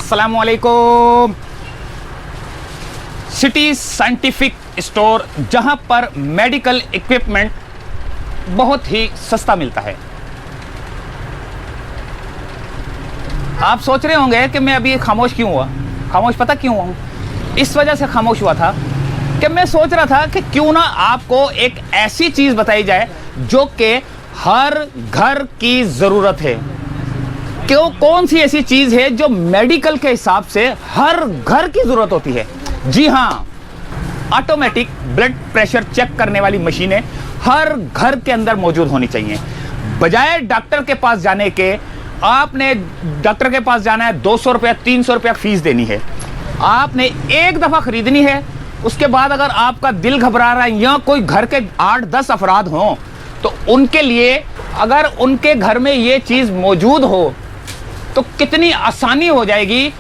अस्सलामुअलैकुम। City scientific store, जहां पर मेडिकल इक्विपमेंट बहुत ही सस्ता मिलता है। आप सोच रहे होंगे कि मैं अभी खामोश क्यों हुआ। खामोश पता क्यों हुआ हूँ? इस वजह से खामोश हुआ था कि मैं सोच रहा था कि क्यों ना आपको एक ऐसी चीज़ बताई जाए जो कि हर घर की ज़रूरत है। क्यों, कौन सी ऐसी चीज़ है जो मेडिकल के हिसाब से हर घर की ज़रूरत होती है? जी हाँ, ऑटोमेटिक ब्लड प्रेशर चेक करने वाली मशीनें हर घर के अंदर मौजूद होनी चाहिए। बजाय डॉक्टर के पास जाने के, आपने डॉक्टर के पास जाना है, 200 रुपया 300 रुपया फीस देनी है। आपने एक दफ़ा ख़रीदनी है, उसके बाद अगर आपका दिल घबरा रहा है या कोई घर के 8-10 अफराद हों तो उनके लिए अगर उनके घर में ये चीज़ मौजूद हो तो कितनी आसानी हो जाएगी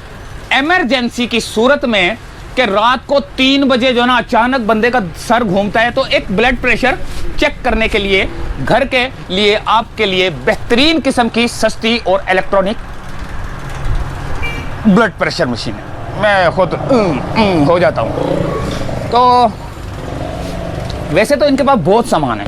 इमरजेंसी की सूरत में कि रात को 3 बजे जो ना अचानक बंदे का सर घूमता है तो एक ब्लड प्रेशर चेक करने के लिए घर के लिए आपके लिए बेहतरीन किस्म की सस्ती और इलेक्ट्रॉनिक ब्लड प्रेशर मशीन है। मैं खुद हो जाता हूँ। तो वैसे तो इनके पास बहुत सामान है।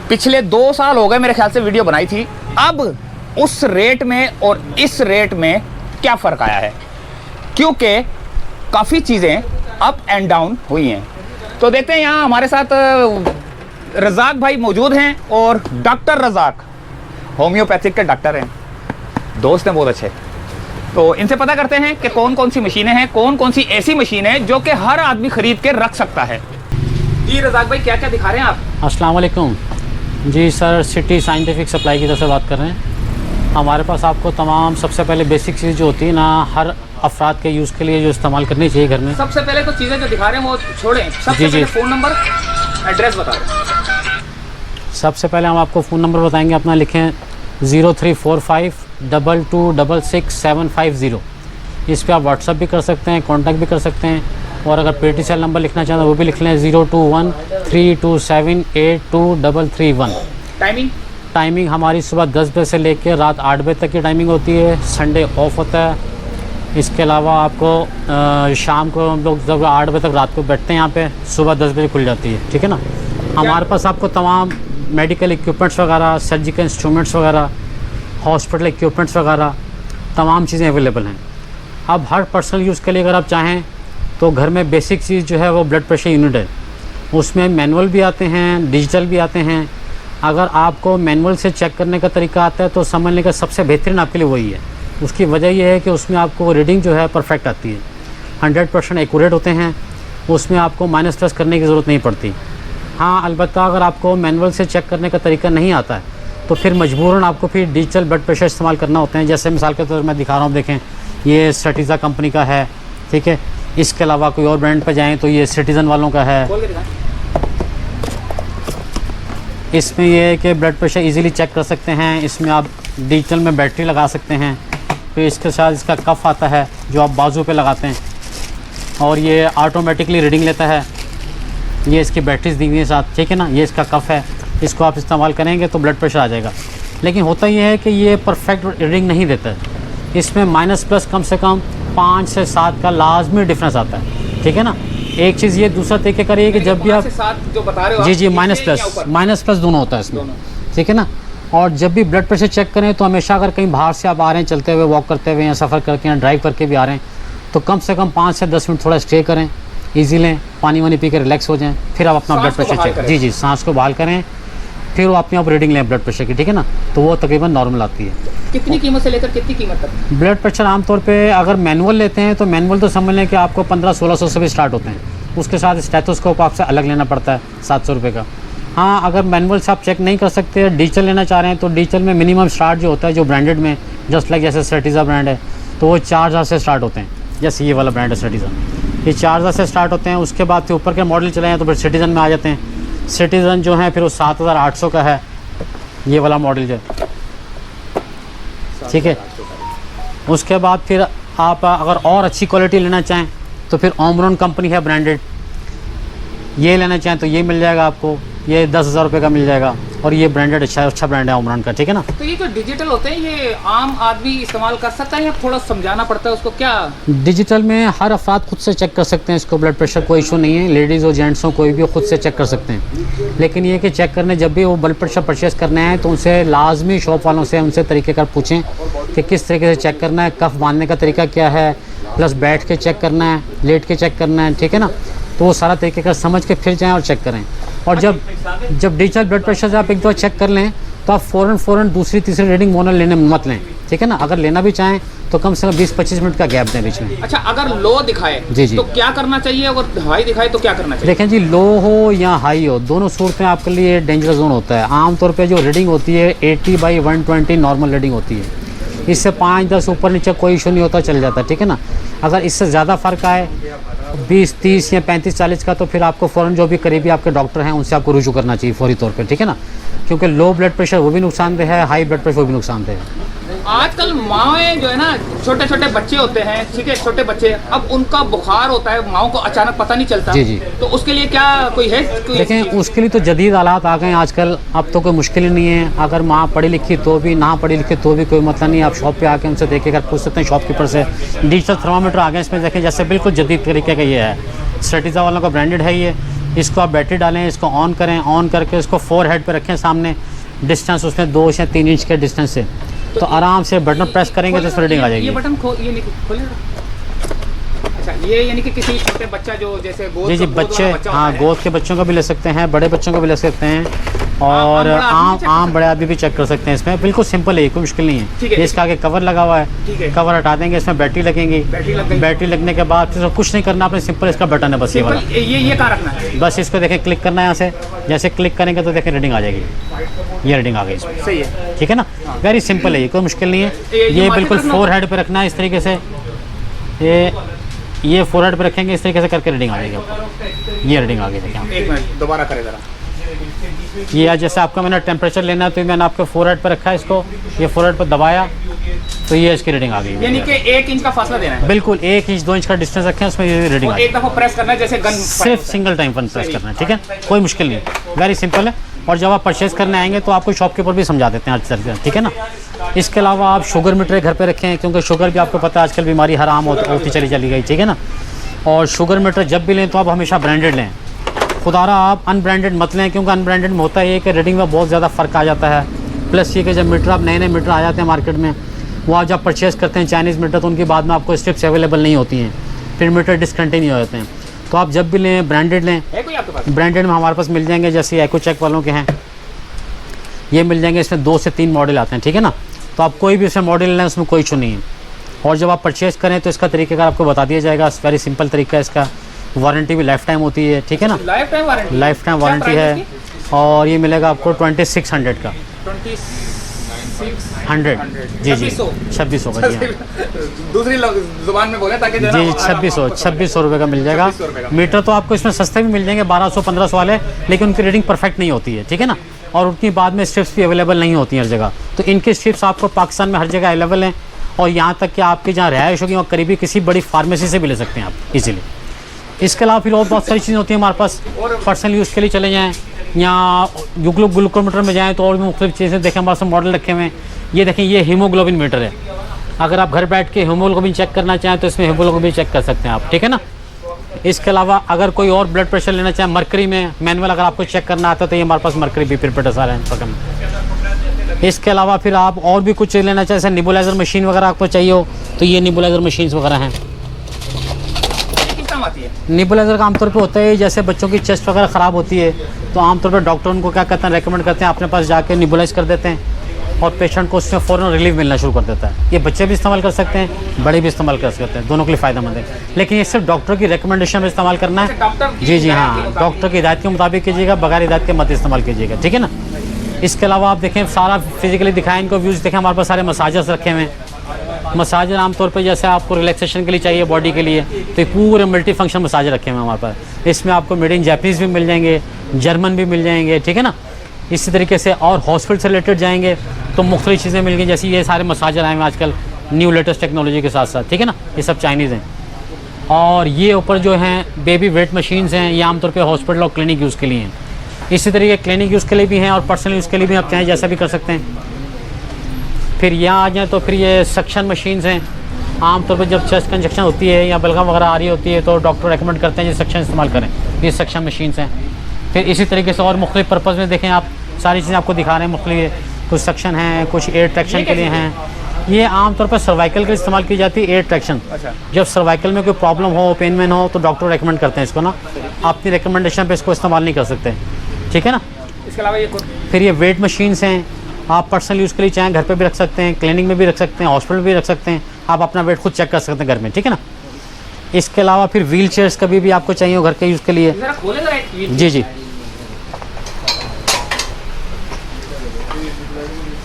पिछले 2 साल हो गए मेरे ख्याल से वीडियो बनाई थी। अब उस रेट में और इस रेट में क्या फ़र्क आया है, क्योंकि काफ़ी चीज़ें अप एंड डाउन हुई हैं। तो देखते हैं, यहाँ हमारे साथ रज़ाक भाई मौजूद हैं और डॉक्टर रज़ाक होम्योपैथिक के डॉक्टर हैं, दोस्त हैं बहुत अच्छे। तो इनसे पता करते हैं कि कौन कौन सी मशीनें हैं, कौन कौन सी ऐसी मशीनें हैं जो कि हर आदमी ख़रीद के रख सकता है। जी रज़ाक भाई, क्या क्या दिखा रहे हैं आप? अस्सलाम वालेकुम जी सर, सिटी साइंटिफिक सप्लाई की तरफ से बात कर रहे हैं। हमारे पास आपको तमाम सबसे पहले बेसिक चीज़ जो होती है ना, हर अफराद के यूज़ के लिए जो इस्तेमाल करनी चाहिए घर में। सबसे पहले तो चीज़ें जो दिखा रहे हैं वो छोड़ें, सबसे पहले फ़ोन नंबर एड्रेस बता दें। सबसे पहले हम आपको फ़ोन नंबर बताएंगे, अपना लिखें 0345226750। इस पर आप व्हाट्सअप भी कर सकते हैं, कॉन्टैक्ट भी कर सकते हैं, और अगर PTCL नंबर लिखना चाहें तो वो भी लिख लें 021327823331। टाइमिंग हमारी सुबह 10 बजे से लेकर रात 8 बजे तक की टाइमिंग होती है। संडे ऑफ होता है। इसके अलावा आपको शाम को हम लोग जब 8 बजे तक रात को बैठते हैं यहाँ पे, सुबह 10 बजे खुल जाती है। ठीक है ना। हमारे पास आपको तमाम मेडिकल इक्विपमेंट्स वगैरह, सर्जिकल इंस्ट्रूमेंट्स वगैरह, हॉस्पिटल इक्विपमेंट्स वगैरह तमाम चीज़ें अवेलेबल हैं। अब हर पर्सनल यूज़ के लिए अगर आप चाहें तो घर में बेसिक चीज़ जो है वो ब्लड प्रेशर यूनिट है। उसमें मैनुअल भी आते हैं, डिजिटल भी आते हैं। अगर आपको मैनुअल से चेक करने का तरीका आता है तो समझने का सबसे बेहतरीन आपके लिए वही है। उसकी वजह यह है कि उसमें आपको रीडिंग जो है परफेक्ट आती है, 100% एक्यूरेट होते हैं। उसमें आपको माइनस प्लस करने की ज़रूरत नहीं पड़ती। हाँ, अलबत्ता अगर आपको मैनुअल से चेक करने का तरीका नहीं आता है तो फिर मजबूरन आपको फिर डिजिटल ब्लड प्रेशर इस्तेमाल करना होते हैं। जैसे मिसाल के तौर पर मैं दिखा रहा हूँ, देखें ये स्ट्रेटिजा कंपनी का है। ठीक है। इसके अलावा कोई और ब्रांड पर जाएँ तो ये सिटीज़न वालों का है। इसमें यह है कि ब्लड प्रेशर इजीली चेक कर सकते हैं। इसमें आप डिजिटल में बैटरी लगा सकते हैं। फिर इसके साथ इसका कफ आता है जो आप बाजू पे लगाते हैं, और ये ऑटोमेटिकली रीडिंग लेता है। ये इसकी बैटरीज दी हुई है साथ। ठीक है ना। ये इसका कफ है, इसको आप इस्तेमाल करेंगे तो ब्लड प्रेशर आ जाएगा। लेकिन होता ये है कि ये परफेक्ट रीडिंग नहीं देता है। इसमें माइनस प्लस कम से कम 5 से 7 का लाजमी डिफरेंस आता है। ठीक है ना। एक चीज़ ये, दूसरा तरीके करिए कि जब भी आप जो बता रहे हो जी माइनस प्लस दोनों होता है इसमें। ठीक है ना। और जब भी ब्लड प्रेशर चेक करें तो हमेशा अगर कहीं बाहर से आप आ रहे हैं, चलते हुए, वॉक करते हुए या सफ़र करके या ड्राइव करके भी आ रहे हैं, तो कम से कम 5 से 10 मिनट थोड़ा स्टे करें, ईजी लें, पानी वानी पी कर रिलैक्स हो जाएं, फिर आप अपना ब्लड प्रेशर चेक जी सांस को बहाल करें, फिर वो अपने आप रीडिंग लें ब्लड प्रेशर की। ठीक है ना। तो वो तकरीबन नॉर्मल आती है। कितनी कीमत से लेकर कितनी कीमत तक ब्लड प्रेशर? आमतौर पे अगर मैनुअल लेते हैं तो मैनुअल तो समझ लें कि आपको 1500-1600 से भी स्टार्ट होते हैं। उसके साथ स्टेथोस्कोप आपसे अलग लेना पड़ता है 700 रुपये का। हाँ, अगर मैनुअल से आप चेक नहीं कर सकते, डिजिटल लेना चाह रहे हैं, तो डिजिटल में मिनिमम स्टार्ट जो होता है, जो ब्रांडेड में जस्ट लाइक जैसे स्ट्रेटिजा ब्रांड है, तो वो 4000 से स्टार्ट होते हैं। जैसे ये वाला ब्रांड है स्ट्रेटिजा, ये 4000 से स्टार्ट होते हैं। उसके बाद फिर ऊपर के मॉडल चले हैं तो फिर सिटीज़न में आ जाते हैं। सिटीज़न जो है फिर वो 7800 का है, ये वाला मॉडल जो है। ठीक है। उसके बाद फिर आप अगर और अच्छी क्वालिटी लेना चाहें तो फिर ओमरॉन कंपनी है ब्रांडेड, ये लेना चाहें तो ये मिल जाएगा आपको, ये 10,000 रुपये का मिल जाएगा। और ये ब्रांडेड अच्छा ब्रांड है ओमरान का, ठीक है ना। तो ये जो डिजिटल होते हैं ये आम आदमी इस्तेमाल कर सकता है या थोड़ा समझाना पड़ता है उसको क्या? डिजिटल में हर अफराद खुद से चेक कर सकते हैं इसको, ब्लड प्रेशर कोई इशू नहीं है, लेडीज़ और जेंट्स हो कोई भी खुद से चेक कर सकते हैं। लेकिन ये कि चेक करने जब भी वो ब्लड प्रेशर परचेज़ करने आए तो उनसे लाजमी शॉप वालों से उनसे तरीक़ेकार पूछें कि किस तरीके से चेक करना है, कफ बांधने का तरीका क्या है, प्लस बैठ के चेक करना है, लेट के चेक करना है, ठीक है ना। तो वो सारा तरीक़ेकार समझ के फिर जाएँ और चेक करें। और जब डिजिटल ब्लड प्रेशर से आप एक दो चेक कर लें तो आप फ़ौरन दूसरी तीसरी रीडिंग मोनल लेने मत लें, ठीक है ना। अगर लेना भी चाहें तो कम से कम 20-25 मिनट का गैप दें बीच में। अच्छा, अगर लो दिखाए जी जी तो क्या करना चाहिए, अगर हाई दिखाए तो क्या करना चाहिए? देखें जी, लो हो या हाई हो दोनों सूरतें आपके लिए डेंजरस जोन होता है। आमतौर पे जो रीडिंग होती है 80/120 नॉर्मल रीडिंग होती है, इससे 5-10 ऊपर नीचे कोई इशू नहीं होता, चल जाता है, ठीक है ना। अगर इससे ज़्यादा फ़र्क आए 20-30 या 35-40 का तो फिर आपको फ़ौरन जो भी करीबी आपके डॉक्टर हैं उनसे आपको रुजू करना चाहिए फौरी तौर पे, ठीक है ना। क्योंकि लो ब्लड प्रेशर वो भी नुकसानदेह है, हाई ब्लड प्रेशर वो भी नुकसानदेह है। आजकल माएँ जो है ना, छोटे छोटे बच्चे होते हैं, ठीक है, छोटे बच्चे, अब उनका बुखार होता है, माओ को अचानक पता नहीं चलता। जी जी। तो उसके लिए क्या कोई है? देखें उसके लिए तो जदीद आलात आ गए हैं आजकल, अब तो कोई मुश्किल ही नहीं है। अगर माँ पढ़ी लिखी तो भी, ना पढ़ी लिखी तो भी कोई मतलब नहीं, आप शॉप पे आके उनसे देखेकर पूछ सकते हैं शॉपकीपर से। डिजिटल थर्मामीटर आ गए इसमें, देखें जैसे बिल्कुल जदीद तरीके का ये है, स्ट्रेटिजा वालों का ब्रांडेड है ये। इसको आप बैटरी डालें, इसको ऑन करें, ऑन करके इसको फोरहेड पे रखें सामने, डिस्टेंस उसमें 2 या 3 इंच के डिस्टेंस से, तो आराम से बटन प्रेस करेंगे तो इसमें रीडिंग आ जाएगी। ये बटन ये खोलेगा? अच्छा, ये यानी कि किसी छोटे बच्चा जो जैसे गोद जी जी बच्चे, हाँ गोद के बच्चों का भी ले सकते हैं, बड़े बच्चों का भी ले सकते हैं, और आम बड़े आदमी भी चेक कर सकते हैं इसमें। बिल्कुल सिंपल है, कोई मुश्किल नहीं है। इसका आगे कवर लगा हुआ है, कवर हटा देंगे, इसमें बैटरी लगेंगी, बैटरी लगने के बाद फिर कुछ नहीं करना, आपने सिंपल इसका बटन है बस ये वाला, ये कहाँ रखना है? बस इसको देखें क्लिक करना है यहाँ से, जैसे क्लिक करेंगे तो देखें रीडिंग आ जाएगी, ये रीडिंग आ गई इसमें, सही है, ठीक है ना। वेरी सिंपल है ये, कोई मुश्किल नहीं है। ये बिल्कुल फोरहेड पे रखना है इस तरीके से, ये फोरहेड पे रखेंगे इस तरीके से करके रीडिंग आ जाएगी आपको। ये रीडिंग आ गई देखिए। एक मिनट दोबारा करें ज़रा। ये जैसे आपका मैंने टेम्परेचर लेना है तो मैंने आपके फोरहेड पे रखा है इसको, ये फोरहेड पे दबाया तो ये इसकी रीडिंग आ गई। यानी कि 1 इंच का फासला देना है? बिल्कुल 1 इंच 2 इंच का डिस्टेंस रखें, उसमें ये रीडिंग आ गई। एक दफ़ा प्रेस करना है जैसे गन, सिर्फ सिंगल टाइम पर प्रेस करना है, ठीक है, कोई मुश्किल नहीं, वेरी सिंपल है। और जब आप परचेज़ करने आएंगे तो आपको शॉपकीपर भी समझा देते हैं हर तरह से, ठीक है ना। इसके अलावा आप शुगर मीटर घर पे रखें, क्योंकि शुगर भी आपको पता है आजकल बीमारी हर आम होती चली गई, ठीक है ना। और शुगर मीटर जब भी लें तो आप हमेशा ब्रांडेड लें, खुदारा आप अनब्रांडेड मत लें, क्योंकि अनब्रांडेड में होता है कि रीडिंग में बहुत ज़्यादा फ़र्क आ जाता है। प्लस ये कि जब मीटर आप नए मीटर आ जाते हैं मार्केट में, वो आप जब परचेज़ करते हैं चाइनीज़ मीटर तो उनकी बाद में आपको स्ट्रिप्स अवेलेबल नहीं होती हैं, फिर मीटर डिसकंटिन्यू हो जाते हैं। तो आप जब भी लें ब्रांडेड लें। ब्रांडेड में हमारे पास मिल जाएंगे, जैसे एको चेक वालों के हैं ये मिल जाएंगे, इसमें 2 से 3 मॉडल आते हैं, ठीक है ना। तो आप कोई भी उसमें मॉडल लें, उसमें कोई इशू नहीं है। और जब आप परचेज़ करें तो इसका तरीक़ेकार आपको बता दिया जाएगा, वेरी सिंपल तरीका है इसका। वारंटी भी लाइफ टाइम होती है, ठीक है ना, लाइफ टाइम वारंटी है। और ये मिलेगा आपको 2600 का, 100 जी जी 2600 का जी, दूसरी जुबान में बोले ताकि जी 2600 रुपये का मिल जाएगा। मीटर तो आपको इसमें सस्ते भी मिल जाएंगे, 1200-1500 वाले, लेकिन उनकी रीडिंग परफेक्ट नहीं होती है, ठीक है ना। और उनकी बाद में स्ट्रिप्स भी अवेलेबल नहीं होती हैं हर जगह, तो इनकी स्ट्रिप्स आपको पाकिस्तान में हर जगह अवेलेबल हैं। और यहाँ तक कि आपकी जहाँ रिहाइश होगी वहाँ करीबी किसी बड़ी फार्मेसी से भी ले सकते हैं आप इजीली। इसके अलावा फिर और बहुत सारी चीज़ें होती हैं हमारे पास, पर्सनल यूज़ के लिए चले जाएँ या ग्लूकोमीटर में जाएँ तो और भी मुख्तलिफ चीज़ें देखें, हमारे पास मॉडल रखे हुए हैं। ये देखें, ये हीमोग्लोबिन मीटर है, अगर आप घर बैठ के हीमोग्लोबिन चेक करना चाहें तो इसमें हीमोग्लोबिन चेक कर सकते हैं आप, ठीक है ना। इसके अलावा अगर कोई और ब्लड प्रेशर लेना चाहें, मरकरी में मैनुअल अगर आपको चेक करना आता है तो ये हमारे पास मरकरी BP रिपोर्टर सारे हैं। इसके अलावा फिर आप और भी कुछ लेना चाहें, जैसे निबुलाइजर मशीन वगैरह आपको चाहिए हो तो ये निबुलाइजर मशीन्स वगैरह हैं। निबुलाइजर का आमतौर पे होता है जैसे बच्चों की चेस्ट वगैरह ख़राब होती है तो आमतौर पे डॉक्टर उनको क्या कहते हैं, रेकमेंड करते हैं अपने पास जाके निबुलाइज कर देते हैं और पेशेंट को उसमें फ़ौरन रिलीफ मिलना शुरू कर देता है। ये बच्चे भी इस्तेमाल कर सकते हैं, बड़े भी इस्तेमाल कर सकते हैं, दोनों के लिए फ़ायदेमंद है। लेकिन ये सिर्फ डॉक्टर की रिकमेंडेशन में इस्तेमाल करना है। जी जी हाँ, डॉक्टर की हिदायत के मुताबिक कीजिएगा, बगैर हिदायत के मत इस्तेमाल कीजिएगा, ठीक है ना। इसके अलावा आप देखें, सारा फिजिकली दिखाएं इनको व्यूज़ देखें, हमारे पास सारे मसाजर्स रखे हुए हैं। मसाजर आमतौर पे जैसे आपको रिलैक्सेशन के लिए चाहिए बॉडी के लिए तो पूरे मल्टी फंक्शन मसाजर रखे हुए हैं हमारे पास। इसमें आपको मेड इन जापानीज़ भी मिल जाएंगे, जर्मन भी मिल जाएंगे, ठीक है ना। इसी तरीके से और हॉस्पिटल से रिलेटेड जाएंगे तो मुख्तलिफ चीज़ें मिल गई, जैसे ये सारे मसाजर आए हैं आजकल न्यू लेटेस्ट टेक्नोलॉजी के साथ साथ, ठीक है ना। ये सब चाइनीज़ हैं। और ये ऊपर जो हैं बेबी वेट मशीन्स हैं, ये आमतौर पे हॉस्पिटल और क्लिनिक यूज़ के लिए हैं। इसी तरीके क्लिनिक यूज़ के लिए भी हैं और पर्सनल यूज़ के लिए भी आप चाहें जैसा भी कर सकते हैं। फिर यहाँ आ जाएँ तो फिर ये सक्शन मशीन्स हैं। आमतौर पर जब चेस्ट कंजक्शन होती है या बलगम वगैरह आ रही होती है तो डॉक्टर रेकमेंड करते हैं ये सक्शन इस्तेमाल करें। ये सक्शन मशीन्स हैं। फिर इसी तरीके से और मुख्तलिफ पर्पज़ में देखें आप, सारी चीज़ें आपको दिखा रहे हैं मुख्तलिफ, कुछ सक्शन हैं, कुछ एयर ट्रैक्शन के लिए हैं। ये आमतौर पर सर्वाइकल के इस्तेमाल की जाती है, एयर ट्रैक्शन। जब सर्वाइकल में कोई प्रॉब्लम हो, पेन वेन हो तो डॉक्टर रेकमेंड करते हैं इसको ना, अपनी रिकमेंडेशन पे इसको इस्तेमाल नहीं कर सकते, ठीक है ना। इसके अलावा ये फिर ये वेट मशीन्स हैं, आप पर्सनल यूज़ के लिए चाहें घर पे भी रख सकते हैं, क्लिनिक में भी रख सकते हैं, हॉस्पिटल में भी रख सकते हैं। आप अपना वेट खुद चेक कर सकते हैं घर में, ठीक है ना। इसके अलावा फिर व्हील चेयर्स कभी भी आपको चाहिए हो घर के यूज़ के लिए। जी जी,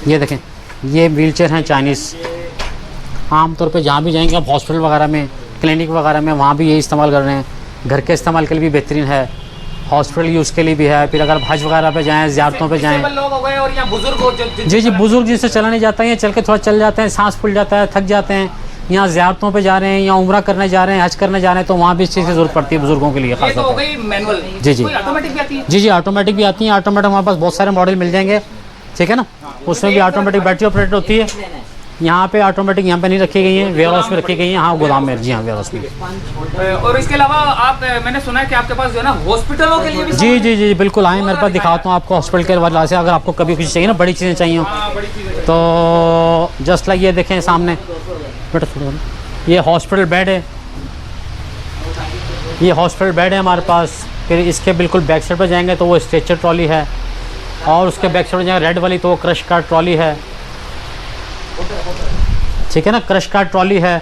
ये देखें, ये व्हील चेयर हैं चाइनीज़। आमतौर पे जहाँ भी जाएंगे आप हॉस्पिटल वगैरह में, क्लिनिक वगैरह में, वहाँ भी यही इस्तेमाल कर रहे हैं। घर के इस्तेमाल के लिए भी बेहतरीन है, हॉस्पिटल यूज़ के लिए भी है। फिर अगर हज वगैरह पे जाएँ, ज़ियारतों पे जाएँ। लोग हो गए और या बुजुर्ग हो जी जी, बुजुर्ग जिनसे चला नहीं जाता है, चल के थोड़ा चल जाते हैं, सांस फूल जाता है, थक जाते हैं, यहाँ ज़ियारतों पे जा रहे हैं या उम्रा करने जा रहे हैं, हज करने जा रहे हैं, तो वहाँ भी इस चीज़ की ज़रूरत पड़ती है बुजुर्गों के लिए खास तौर मैनुअल। जी जी, ऑटोमेटिक भी आती है। जी जी, ऑटोमेटिक भी आती हैं। ऑटोमेटिक हमारे पास बहुत सारे मॉडल मिल जाएंगे, ठीक है ना। उसमें भी ऑटोमेटिक बैटरी ऑपरेटेड होती है। यहाँ पे ऑटोमेटिक यहाँ पे नहीं रखी गई हैं, वेयर हाउस में रखी गई हैं। हाँ, गोदाम में, जी हाँ, वेयर हाउस में। और इसके अलावा आप, मैंने सुना है कि आपके पास जो है ना हॉस्पिटलों के लिए भी जी जी जी, बिल्कुल आए मेरे पास, दिखाता हूँ आपको हॉस्पिटल के वाले से। अगर आपको कभी कुछ चाहिए ना, बड़ी चीज़ें चाहिए हो तो जस्ट लाइक ये देखें सामने, ये हॉस्पिटल बेड है, ये हॉस्पिटल बेड है हमारे पास। फिर इसके बिल्कुल बैक साइड पर जाएंगे तो वो स्ट्रेचर ट्रॉली है, और उसके बैक साइड पर जाएंगे रेड वाली तो वो क्रश कार्ट ट्रॉली है, ठीक है ना। क्रश कार्ट ट्रॉली है।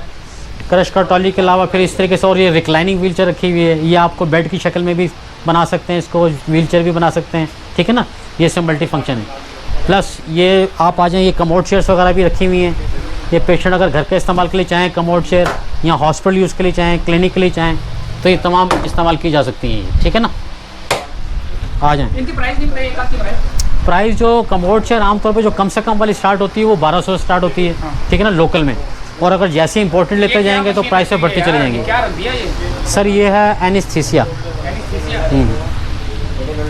क्रश कार्ट ट्रॉली के अलावा फिर इस तरीके से और ये रिक्लाइनिंग व्हील चेयर रखी हुई है। ये आपको बेड की शक्ल में भी बना सकते हैं, इसको व्हील चेयर भी बना सकते हैं, ठीक है ना। ये सब मल्टी फंक्शन है। प्लस ये आप आ जाएँ, ये कमोड चेयर्स वगैरह भी रखी हुई हैं। ये पेशेंट अगर घर के इस्तेमाल के लिए चाहें कमोड चेयर, या हॉस्पिटल यूज़ के लिए चाहें, क्लिनिक के लिए चाहें, तो ये तमाम इस्तेमाल की जा सकती हैं, ठीक है ना। आ जाएँ। इनकी प्राइस नहीं बताइए, आपकी प्राइस जो कमोड चेयर आमतौर पे जो कम से कम वाली स्टार्ट होती है वो 1200 से स्टार्ट होती है, ठीक है ना, लोकल में। और अगर जैसे इंपॉर्टेंट लेते जाएंगे तो प्राइस से बढ़ती चली जाएंगी। क्या रख दिया ये? सर ये है एनेस्थीसिया।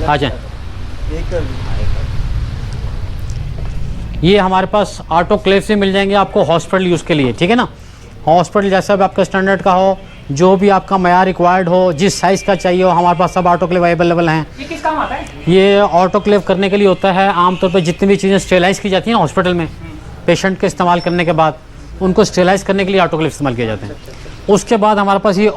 आ जाए, ये हमारे पास ऑटोक्लेव से मिल जाएंगे आपको हॉस्पिटल यूज़ के लिए, ठीक है ना। हॉस्पिटल जैसा भी आपका स्टैंडर्ड का हो, जो भी आपका मयार रिक्वायर्ड हो, जिस साइज़ का चाहिए हो, हमारे पास सब ऑटोक्लेव अवेलेबल हैं। ये किस काम आता है? ये ऑटोक्लेव करने के लिए होता है आमतौर पर जितनी भी चीज़ें स्टेलाइज़ की जाती हैं हॉस्पिटल में, पेशेंट के इस्तेमाल करने के बाद उनको स्टेलाइज़ करने के लिए ऑटोक्लेव इस्तेमाल किए जाते हैं। उसके बाद हमारे पास ये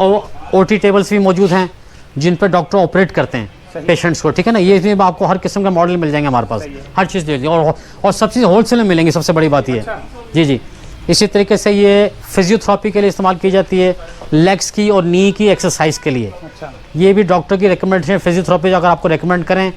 OT टेबल्स भी मौजूद हैं जिन पर डॉक्टर ऑपरेट करते हैं पेशेंट्स को, ठीक है ना। ये इसमें आपको हर किस्म का मॉडल मिल जाएंगे हमारे पास, हर चीज़ दे दी, और सब चीज़ होलसेल में मिलेंगी, सबसे बड़ी बात ये है। जी जी, इसी तरीके से ये फिजियोथेरेपी के लिए इस्तेमाल की जाती है, लेग्स की और नी की एक्सरसाइज के लिए। ये भी डॉक्टर की रिकमेंडेशन, फिजियोथेरेपी अगर आपको रिकमेंड करें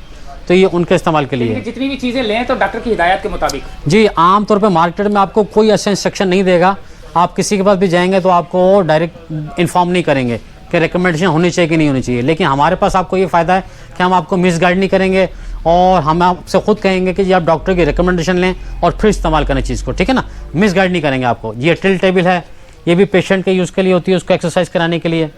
तो ये उनके इस्तेमाल के लिए। जितनी भी चीज़ें लें तो डॉक्टर की हिदायत के मुताबिक। जी, आमतौर पे मार्केट में आपको कोई ऐसा इंस्ट्रक्शन नहीं देगा। आप किसी के पास भी जाएंगे तो आपको डायरेक्ट इन्फॉर्म नहीं करेंगे कि रिकमेंडेशन होनी चाहिए कि नहीं होनी चाहिए। लेकिन हमारे पास आपको ये फ़ायदा है कि हम आपको मिसगाइड नहीं करेंगे, और हम आपसे खुद कहेंगे कि जी आप डॉक्टर की रिकमेंडेशन लें और फिर इस्तेमाल करें चीज़ को, ठीक है ना। मिसगाइड नहीं करेंगे आपको। ये टिल टेबल है, ये भी पेशेंट के यूज़ के लिए होती है, उसको एक्सरसाइज कराने के लिए।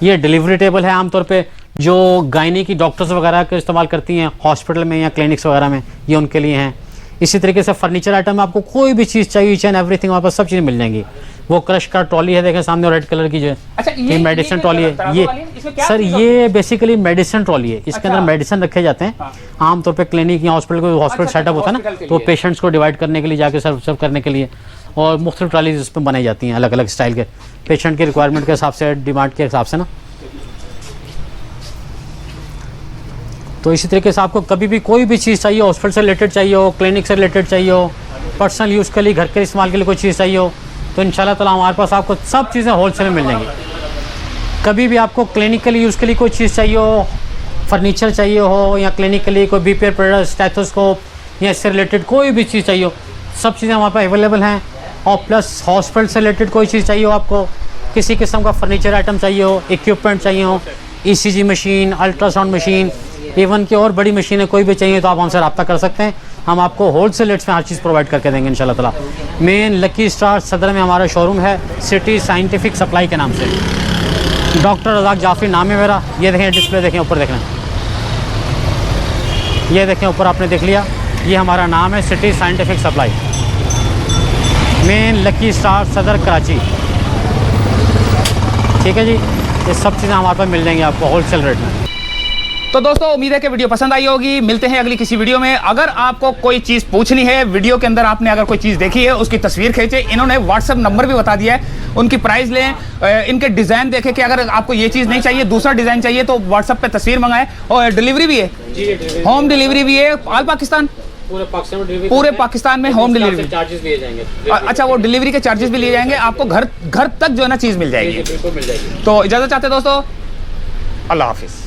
ये डिलीवरी टेबल है, आमतौर पे जो गायनी की डॉक्टर्स वगैरह का इस्तेमाल करती हैं हॉस्पिटल में या क्लिनिक्स वगैरह में, ये उनके लिए हैं। इसी तरीके से फर्नीचर आइटम में आपको कोई भी चीज़ चाहिए, ईच एंड एवरीथिंग हमारे पास सब चीज़ें मिल जाएंगी। वो क्रश का ट्रॉली है, देखें सामने रेड कलर की जो है, अच्छा, ये मेडिसिन ट्रॉली है। ये सर ये बेसिकली मेडिसिन ट्रॉली है, इसके अंदर मेडिसिन रखे जाते हैं। आमतौर पे क्लिनिक या हॉस्पिटल को हॉस्पिटल सेटअप होता है ना, तो पेशेंट्स को डिवाइड करने के लिए जाके सर्व करने के लिए, और मुख्तलिफ ट्रॉलीज इस पर बनाई जाती हैं अलग अलग स्टाइल के, पेशेंट के रिक्वायरमेंट के हिसाब से, डिमांड के हिसाब से ना। तो इसी तरीके से आपको कभी भी कोई भी चीज़ चाहिए, हॉस्पिटल से रिलेटेड चाहिए हो, क्लिनिक से रिलेटेड चाहिए हो, पर्सनल यूज़ के लिए, घर के इस्तेमाल के लिए कोई चीज़ चाहिए हो, तो इंशाल्लाह ताला हमारे पास आपको सब चीज़ें होलसेल में मिल जाएंगी। कभी भी आपको क्लिनिक के लिए यूज़ के लिए कोई चीज़ चाहिए हो, फर्नीचर चाहिए हो, या क्लिनिक के लिए कोई बीपीआर प्रोडक्ट, स्टेथोस्कोप या इससे रिलेटेड कोई भी चीज़ चाहिए हो, सब चीज़ें हमारे पास अवेलेबल हैं। और प्लस हॉस्पिटल से रिलेटेड कोई चीज़ चाहिए हो, आपको किसी किस्म का फर्नीचर आइटम चाहिए हो, इक्विपमेंट चाहिए हो, ECG मशीन, अल्ट्रासाउंड मशीन, एवन की और बड़ी मशीनें कोई भी चाहिए तो आप हमसे रब्ता कर सकते हैं। हम आपको होलसेल रेट्स में हर चीज़ प्रोवाइड करके देंगे इंशाल्लाह ताला। मेन लकी स्टार सदर में हमारा शोरूम है, सिटी साइंटिफिक सप्लाई के नाम से। डॉक्टर रज़ाक जाफरी नाम है मेरा। ये देखें डिस्प्ले, देखें ऊपर, देखें ये देखें ऊपर आपने देख लिया, ये हमारा नाम है city scientific supply, main lucky star सदर कराची। ठीक है जी, ये सब चीज़ें हमारे पास मिल जाएंगी आपको होलसेल रेट में। तो दोस्तों उम्मीद है कि वीडियो पसंद आई होगी। मिलते हैं अगली किसी वीडियो में। अगर आपको कोई चीज़ पूछनी है, वीडियो के अंदर आपने अगर कोई चीज़ देखी है उसकी तस्वीर खींचे, इन्होंने व्हाट्सएप नंबर भी बता दिया है, उनकी प्राइस लें, इनके डिज़ाइन देखें कि अगर आपको ये चीज़ नहीं चाहिए, दूसरा डिज़ाइन चाहिए तो व्हाट्सएप पे तस्वीर मंगाएं। और डिलीवरी भी है, होम डिलीवरी भी है ऑल पाकिस्तान, पूरे पाकिस्तान में होम डिलीवरी चार्जेस लिए जाएंगे। अच्छा, वो डिलीवरी के चार्जेस भी लिए जाएंगे, आपको घर तक जो है ना चीज़ मिल जाएगी। बिल्कुल मिल जाएगी। तो इजाज़त चाहते हैं दोस्तों, अल्लाह हाफिज़।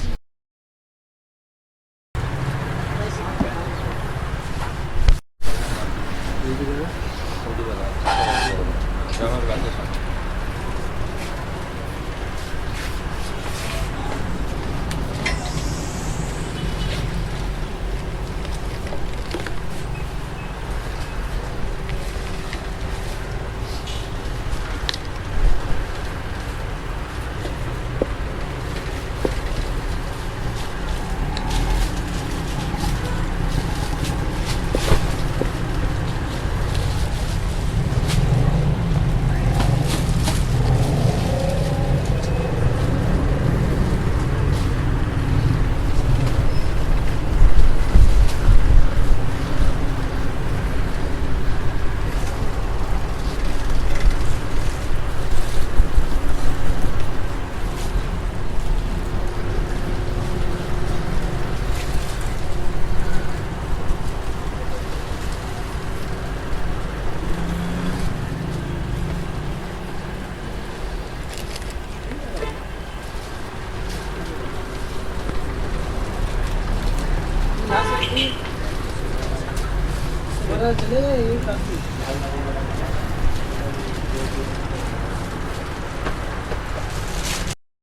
चलेगा ये काफी।